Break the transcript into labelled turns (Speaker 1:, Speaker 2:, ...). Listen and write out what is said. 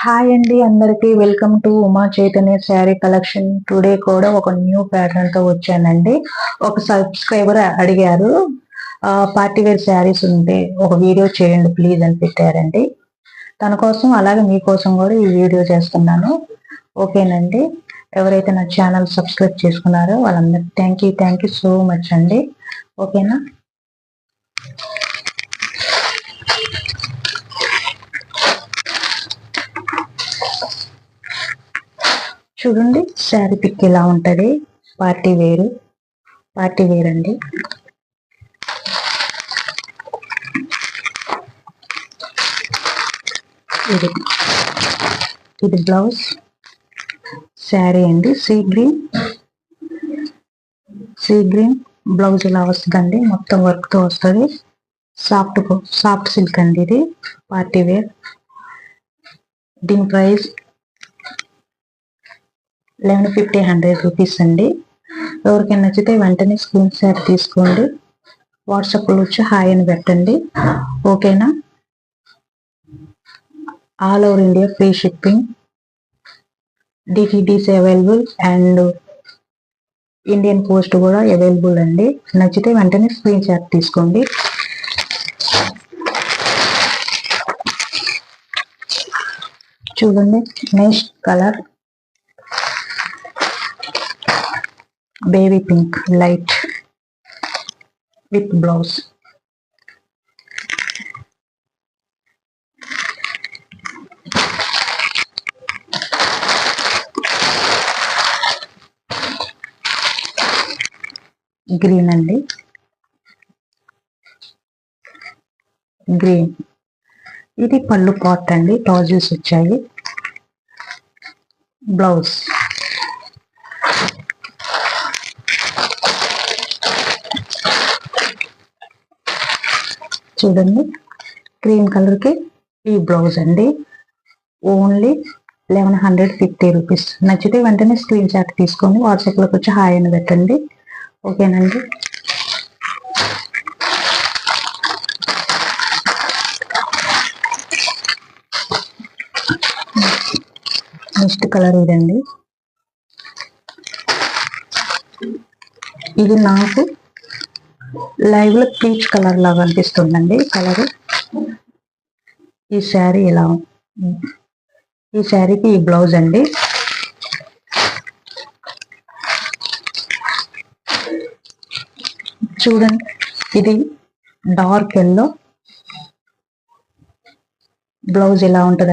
Speaker 1: Hi అండి, అందరికి welcome to Uma Chaitanya sari collection. Today కూడా ఒక న్యూ ప్యాటర్న్ తో వచ్చానండి. ఒక సబ్స్క్రైబర్ అడిగారు పార్టీ వేర్ శారీస్ ఉంటే ఒక వీడియో చేయండి ప్లీజ్ అని పెట్టారండి. తన కోసం అలాగే మీకోసం కూడా ఈ వీడియో చేస్తున్నాను. ఓకేనండి. ఎవరైతే నా ఛానల్ సబ్స్క్రైబ్ చేసుకున్నారో వాళ్ళందరికీ థ్యాంక్ యూ సో మచ్ అండి. ఓకేనా. చూడండి శారీ పిక్ ఎలా ఉంటది. పార్టీ వేర్ అండి. ఇది బ్లౌజ్ శారీ అండి. సీ గ్రీన్ బ్లౌజ్ ఇలా వస్తుందండి. మొత్తం వర్క్ తో వస్తుంది. సాఫ్ట్ సిల్క్ అండి. ఇది పార్టీ వేర్. దీని ప్రైస్ 1150 రూపీస్ అండి. ఎవరికైనా నచ్చితే వెంటనే స్క్రీన్ షాట్ తీసుకోండి. వాట్సాప్లో వచ్చి హాయ్ అని పెట్టండి. ఓకేనా. All over India free shipping. DTDs available and Indian post కూడా అవైలబుల్ అండి. నచ్చితే వెంటనే స్క్రీన్ షాట్ తీసుకోండి. చూడండి next colour baby pink light with blouse. Green అండి. గ్రీన్ ఇది పళ్ళు పార్ట్ అండి. టాజిల్స్ వచ్చాయి. బ్లౌజ్ చూడండి క్రీమ్ కలర్ కి ఈ బ్లౌజ్ అండి. Only 1150 rupees. నచ్చితే వెంటనే స్క్రీన్ షాట్ తీసుకొని వాట్సాప్ లోకి వచ్చి హాయ్ అని పెట్టండి. ఓకేనండి. నెక్స్ట్ కలర్ ఇదండి. ఇది నాకు లైవ్ లో పీచ్ కలర్ లాగా అనిపిస్తుందండి. కలర్ ఈ శారీకి ఈ బ్లౌజ్ అండి. చూడండి ఇది డార్క్ ఎల్లో. బ్లౌజ్ ఎలా ఉంటది.